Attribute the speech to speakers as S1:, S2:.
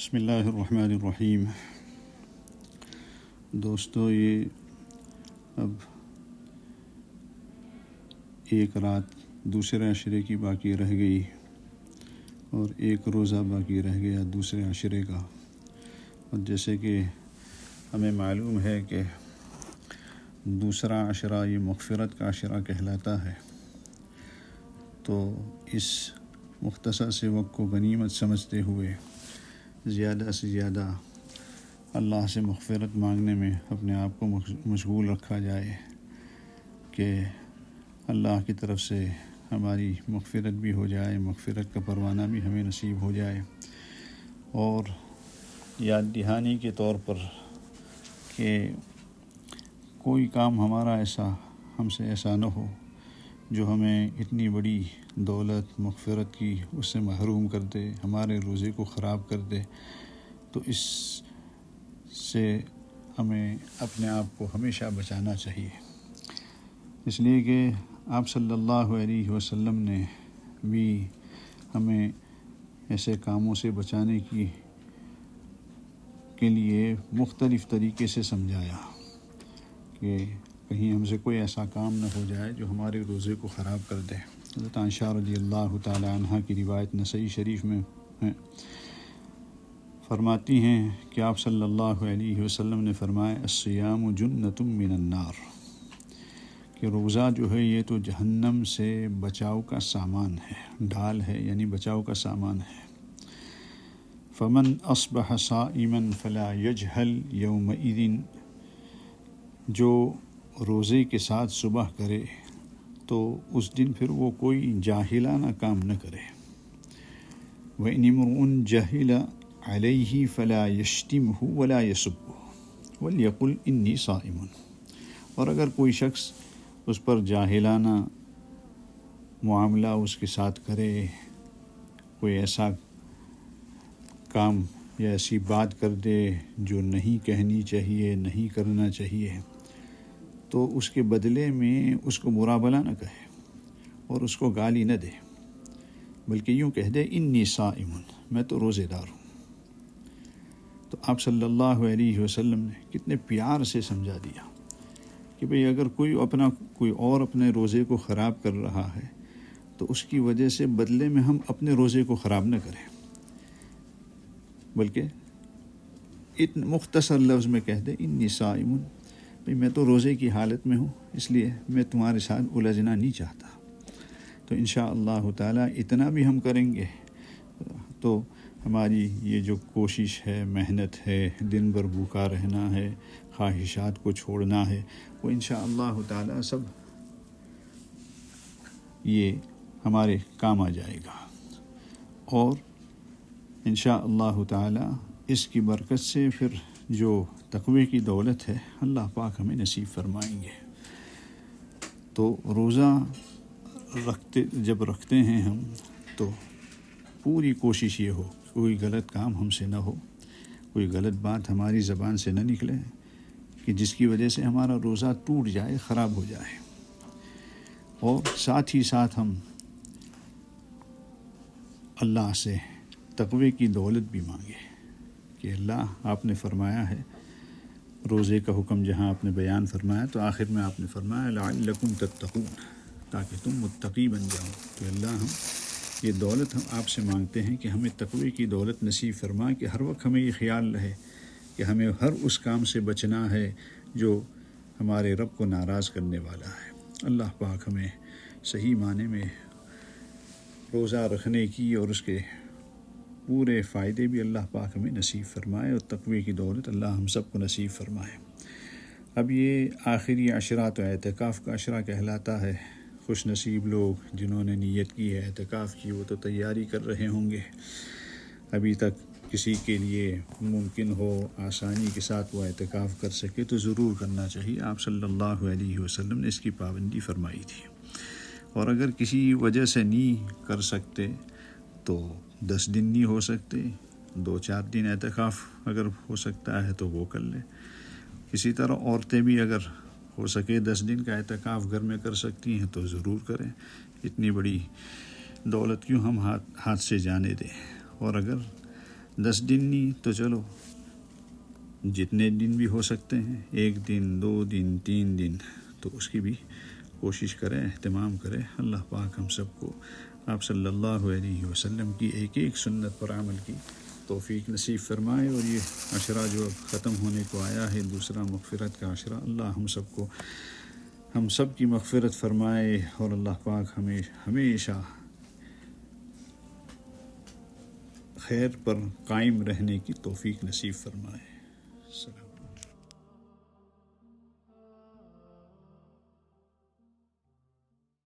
S1: بسم اللہ الرحمن الرحیم۔ دوستو، یہ اب ایک رات دوسرے عشرے کی باقی رہ گئی اور ایک روزہ باقی رہ گیا دوسرے عشرے کا، اور جیسے کہ ہمیں معلوم ہے کہ دوسرا عشرہ یہ مغفرت کا عشرہ کہلاتا ہے، تو اس مختصر سے وقت کو غنیمت سمجھتے ہوئے زیادہ سے زیادہ اللہ سے مغفرت مانگنے میں اپنے آپ کو مشغول رکھا جائے کہ اللہ کی طرف سے ہماری مغفرت بھی ہو جائے، مغفرت کا پروانہ بھی ہمیں نصیب ہو جائے، اور یاد دہانی کے طور پر کہ کوئی کام ہمارا ہم سے ایسا نہ ہو جو ہمیں اتنی بڑی دولت مغفرت کی اس سے محروم کر دے، ہمارے روزے کو خراب کر دے۔ تو اس سے ہمیں اپنے آپ کو ہمیشہ بچانا چاہیے، اس لیے کہ آپ صلی اللہ علیہ وسلم نے بھی ہمیں ایسے کاموں سے بچانے کے لیے مختلف طریقے سے سمجھایا کہ کہیں ہم سے کوئی ایسا کام نہ ہو جائے جو ہمارے روزے کو خراب کر دے۔ حضرت عائشہ رضی اللہ تعالی عنہ کی روایت نسائی شریف میں ہے، فرماتی ہیں کہ آپ صلی اللہ علیہ وسلم نے فرمایا الصیام جنۃ من النار، کہ روزہ جو ہے یہ تو جہنم سے بچاؤ کا سامان ہے، ڈھال ہے، یعنی بچاؤ کا سامان ہے۔ فمن اصبح صائما فلا یجہل یومئذ، جو روزے کے ساتھ صبح کرے تو اس دن پھر وہ کوئی جاہلانہ کام نہ کرے۔ وَإِنِ امْرُؤٌ جَهِلَ عَلَيْهِ فَلَا يَشْتِمْهُ وَلَا يَسُبُّهُ وَلْيَقُلْ إِنِّي صَائِمٌ، اور اگر کوئی شخص اس پر جاہلانہ معاملہ اس کے ساتھ کرے، کوئی ایسا کام یا ایسی بات کر دے جو نہیں کہنی چاہیے، نہیں کرنا چاہیے، تو اس کے بدلے میں اس کو برا بھلا نہ کہے اور اس کو گالی نہ دے، بلکہ یوں کہہ دے انی صائم، میں تو روزے دار ہوں۔ تو آپ صلی اللہ علیہ وسلم نے کتنے پیار سے سمجھا دیا کہ بھئی اگر کوئی اور اپنے روزے کو خراب کر رہا ہے تو اس کی وجہ سے بدلے میں ہم اپنے روزے کو خراب نہ کریں، بلکہ مختصر لفظ میں کہہ دے انی صائم، بھئی میں تو روزے کی حالت میں ہوں، اس لیے میں تمہارے ساتھ الجھنا نہیں چاہتا۔ تو انشاءاللہ تعالی اتنا بھی ہم کریں گے تو ہماری یہ جو کوشش ہے، محنت ہے، دن بھر بھوکا رہنا ہے، خواہشات کو چھوڑنا ہے، وہ انشاءاللہ تعالی سب یہ ہمارے کام آ جائے گا، اور انشاءاللہ تعالی اس کی برکت سے پھر جو تقوی کی دولت ہے اللہ پاک ہمیں نصیب فرمائیں گے۔ تو روزہ جب رکھتے ہیں ہم تو پوری کوشش یہ ہو کوئی غلط کام ہم سے نہ ہو، کوئی غلط بات ہماری زبان سے نہ نکلے کہ جس کی وجہ سے ہمارا روزہ ٹوٹ جائے، خراب ہو جائے، اور ساتھ ہی ساتھ ہم اللہ سے تقوی کی دولت بھی مانگے کہ اللہ آپ نے فرمایا ہے، روزے کا حکم جہاں آپ نے بیان فرمایا تو آخر میں آپ نے فرمایا لعلکم تتقون، تاکہ تم متقی بن جاؤ۔ تو اللہ ہم یہ دولت ہم آپ سے مانگتے ہیں کہ ہمیں تقوی کی دولت نصیب فرما، کہ ہر وقت ہمیں یہ خیال رہے کہ ہمیں ہر اس کام سے بچنا ہے جو ہمارے رب کو ناراض کرنے والا ہے۔ اللہ پاک ہمیں صحیح معنی میں روزہ رکھنے کی اور اس کے پورے فائدے بھی اللہ پاک ہمیں نصیب فرمائے، اور تقوی کی دولت اللہ ہم سب کو نصیب فرمائے۔ اب یہ آخری عشرہ تو اعتکاف کا عشرہ کہلاتا ہے۔ خوش نصیب لوگ جنہوں نے نیت کی ہے اعتکاف کی، وہ تو تیاری کر رہے ہوں گے۔ ابھی تک کسی کے لیے ممکن ہو آسانی کے ساتھ وہ اعتکاف کر سکے تو ضرور کرنا چاہیے۔ آپ صلی اللہ علیہ وسلم نے اس کی پابندی فرمائی تھی، اور اگر کسی وجہ سے نہیں کر سکتے تو 10 دن نہیں ہو سکتے، 2-4 دن اعتکاف اگر ہو سکتا ہے تو وہ کر لیں۔ اسی طرح عورتیں بھی اگر ہو سکے 10 دن کا اعتکاف گھر میں کر سکتی ہیں تو ضرور کریں، اتنی بڑی دولت کیوں ہم ہاتھ سے جانے دیں۔ اور اگر 10 دن نہیں تو چلو جتنے دن بھی ہو سکتے ہیں، 1 دن 2 دن 3 دن، تو اس کی بھی کوشش کریں، اہتمام کریں۔ اللہ پاک ہم سب کو آپ صلی اللہ علیہ وسلم کی ایک ایک سنت پر عمل کی توفیق نصیب فرمائے۔ اور یہ عشرہ جو اب ختم ہونے کو آیا ہے، دوسرا مغفرت کا عشرہ، اللہ ہم سب کی مغفرت فرمائے، اور اللہ پاک ہمیشہ خیر پر قائم رہنے کی توفیق نصیب فرمائے۔